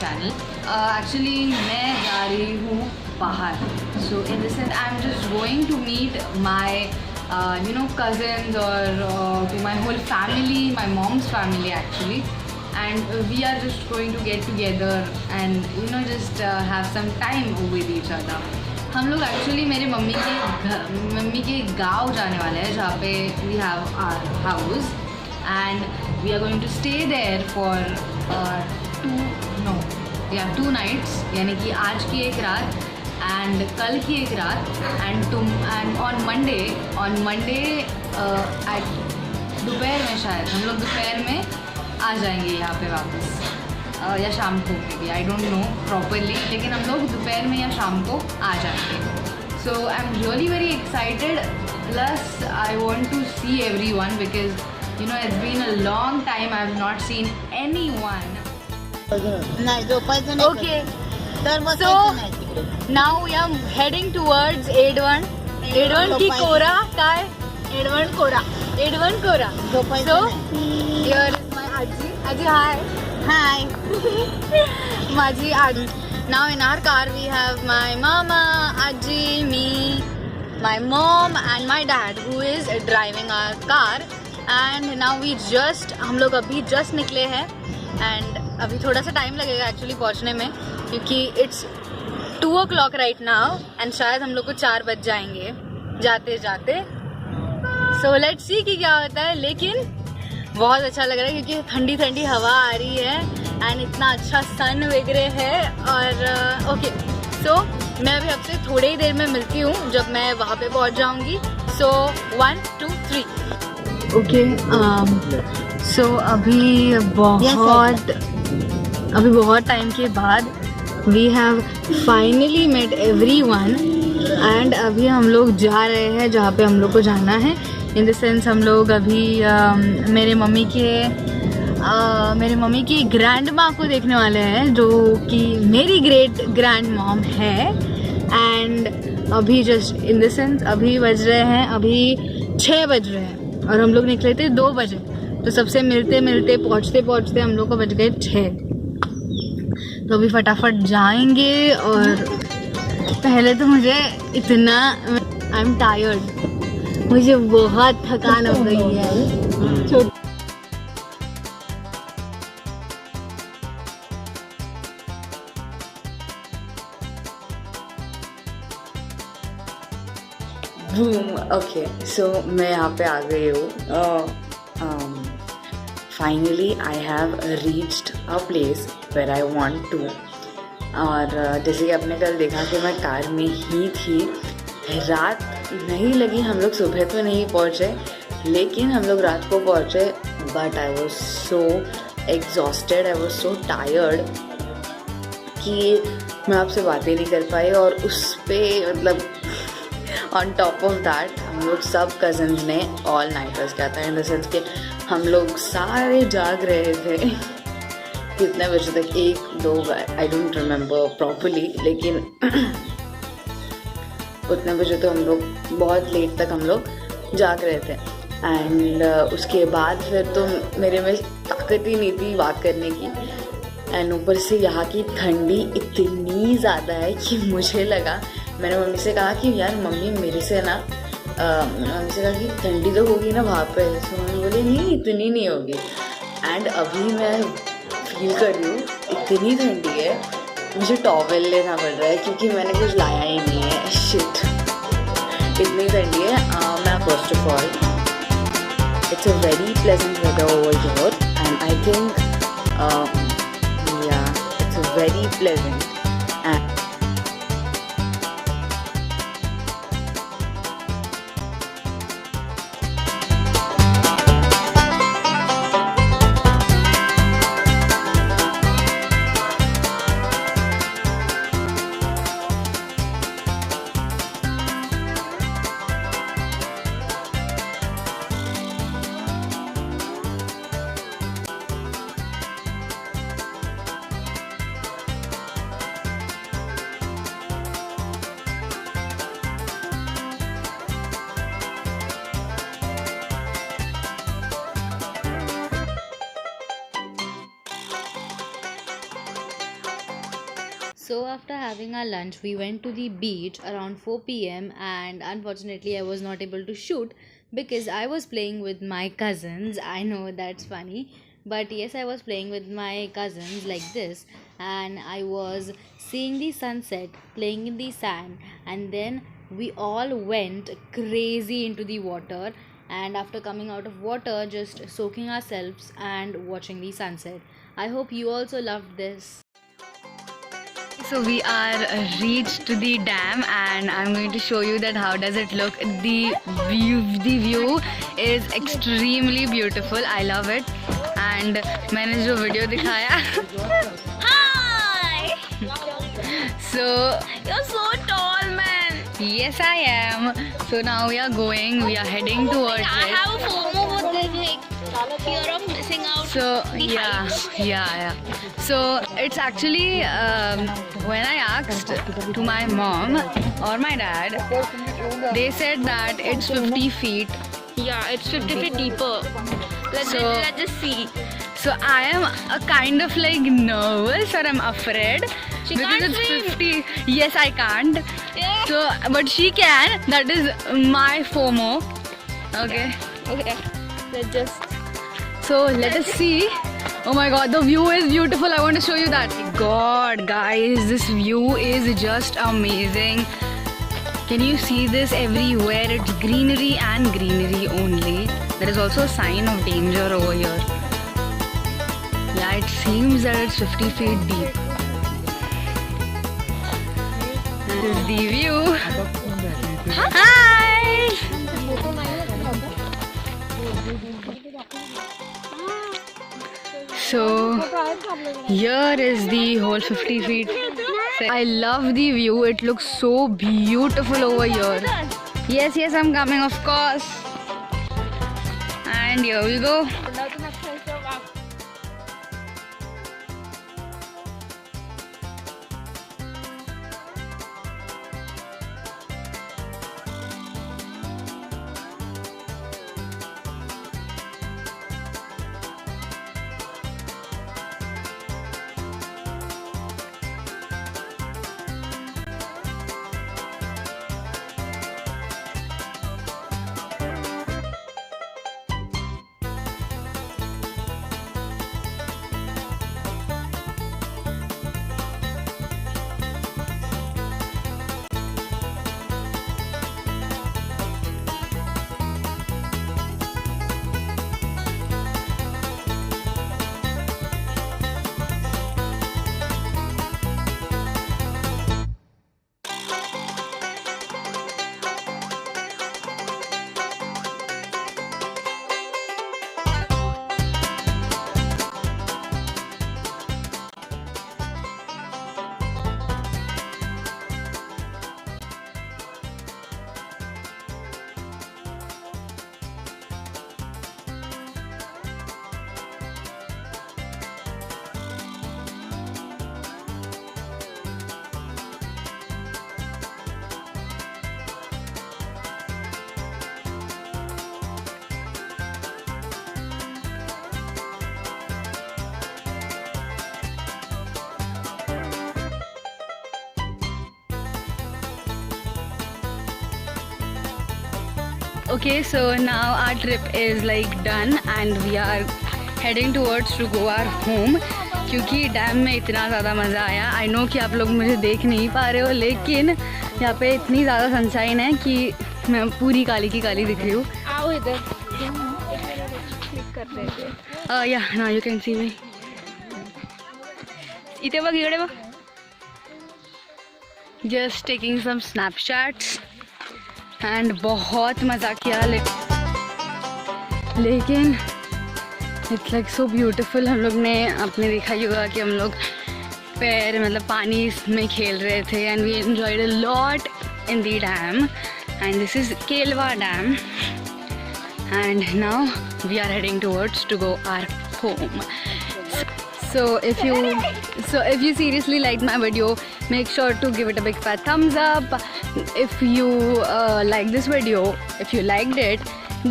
channel. Actually मैं जा रही हूँ बाहर. So in this sense I'm just going to meet my cousins or my whole family, my mom's family actually. And we are just going to get together and just have some time with each other. हम लोग actually मेरे mummy के गांव जाने वाले हैं जहाँ पे we have our house and we are going to stay there for 2 nights, यानी कि आज की एक रात एंड कल की एक रात एंड ऑन मंडे एट दोपहर में, शायद हम लोग दोपहर में आ जाएंगे यहाँ पे वापस, या शाम को भी, आई डोंट नो प्रॉपरली, लेकिन हम लोग दोपहर में या शाम को आ जाएंगे. So I am really very excited, plus I want to see everyone because it's been a long time I have not seen anyone. Okay, so now we are heading towards Edwan की कोरा काय Edwan Quora. So here is my Aji, hi. Maji Adi. Now in our car we have my mama, Aji, me, my mom and my dad who is driving our car. And now हम लोग अभी just निकले हैं and अभी थोड़ा सा time लगेगा actually पहुंचने में, क्योंकि it's 2 o'clock right now and शायद हम लोग को 4 बज जाएंगे जाते जाते. सो लेट्स सी कि क्या होता है, लेकिन बहुत अच्छा लग रहा है क्योंकि ठंडी ठंडी हवा आ रही है एंड इतना अच्छा सन वगैरह है. और ओके, सो मैं अभी आपसे थोड़ी ही देर में मिलती हूँ जब मैं वहाँ पे पहुँच जाऊँगी. सो 1 2 3 ओके. सो अभी बहुत टाइम के बाद we have finally met everyone and अभी हम लोग जा रहे हैं जहाँ पे हम लोग को जाना है. इन द सेंस हम लोग अभी मेरे मम्मी की ग्रैंड माँ को देखने वाले हैं जो कि मेरी ग्रेट ग्रैंड मॉम है. एंड अभी जस्ट इन द सेंस अभी बज रहे हैं, अभी 6 बज रहे हैं और हम लोग निकले थे 2 बजे. तो सबसे मिलते पहुँचते हम लोग को बज गए 6. तो अभी फटाफट जाएंगे. और पहले तो मुझे आई एम टायर्ड, मुझे बहुत थकान हो गई है. ओके, सो मैं यहाँ पे आ गई हूँ. Finally I have reached a place where I want to. और जैसे कि आपने कल देखा कि मैं कार में ही थी, रात नहीं लगी, हम लोग सुबह तो नहीं पहुँचे लेकिन हम लोग रात को पहुँचे. But I was so exhausted, I was so tired कि मैं आपसे बातें नहीं कर पाई. और उस पर मतलब ऑन टॉप ऑफ दैट हम लोग सब कज़न्स ने ऑल नाइटर्स किया था. इन द सेंस कि हम लोग सारे जाग रहे थे कितने बजे तक, 1-2 आई डोंट रिमेम्बर प्रॉपरली, लेकिन उतने बजे तो हम लोग बहुत लेट तक हम लोग जाग रहे थे. एंड उसके बाद फिर तो मेरे में ताकत ही नहीं थी बात करने की. एंड ऊपर से यहाँ की ठंडी इतनी ज़्यादा है कि मुझे लगा, मैंने मम्मी से कहा कि यार मम्मी मेरे से ना मम्मी से कहा कि ठंडी तो होगी ना वहाँ पे. तो मम्मी बोली नहीं इतनी नहीं होगी. एंड अभी मैं फील कर रही हूँ इतनी ठंडी है, मुझे टॉवेल लेना पड़ रहा है क्योंकि मैंने कुछ लाया ही नहीं है. शिट, इतनी ठंडी है. मैं first of all it's a very pleasant weather over here and I think yeah it's a very pleasant. And So after having our lunch, we went to the beach around 4 p.m. and unfortunately I was not able to shoot because I was playing with my cousins. I know that's funny, but yes, I was playing with my cousins like this, and I was seeing the sunset, playing in the sand, and then we all went crazy into the water, and after coming out of water, just soaking ourselves and watching the sunset. I hope you also loved this. So we are reached to the dam, and I'm going to show you that how does it look. The view is extremely beautiful. I love it. And मैंने जो video दिखाया Hi! So you're so tall, man. Yes, I am. So now we are heading towards it. I have a FOMO with this, like fear of missing out. So yeah. So it's actually when I asked to my mom or my dad, they said that it's 50 feet. Yeah, it's 50 feet deeper. Let's just see. So I am a kind of like nervous, or I'm afraid She because can't it's swim. 50. Yes, I can't. Yeah. So but she can. That is my FOMO. Okay. Okay. Let's just. So let us see. Oh my god, the view is beautiful. I want to show you that. God, guys, this view is just amazing. Can you see this everywhere? It's greenery and greenery only. There is also a sign of danger over here. Yeah, it seems that it's 50 feet deep. This is the view. Hi! So here is the whole 50 feet. I love the view. It looks so beautiful over here. Yes, I'm coming, of course. And here we go. Okay, so now our trip is like done and we are heading towards to go our home. क्योंकि dam में इतना ज़्यादा मज़ा आया. I know कि आप लोग मुझे देख नहीं पा रहे हो, लेकिन यहाँ पे इतनी ज़्यादा सनशाइन है कि मैं पूरी काली की काली दिख रही हूँ. आओ इधर. क्लिक कर रहे थे. या now you can see me. इथे बघ, इकडे बघ. Just taking some snapshots and बहुत मज़ा किया. लेकिन इट्स लाइक सो ब्यूटीफुल. हम लोग ने आपने देखा ही होगा कि हम लोग पैर मतलब पानी में खेल रहे थे and we enjoyed a lot in the dam. And this is Kelva dam and now we are heading towards to go our home. So if you seriously liked my video, make sure to give it a big fat thumbs up. If you like this video, if you liked it,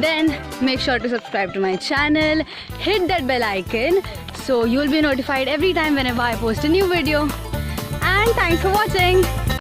then make sure to subscribe to my channel. Hit that bell icon so you'll be notified every time whenever I post a new video. And and thanks for watching.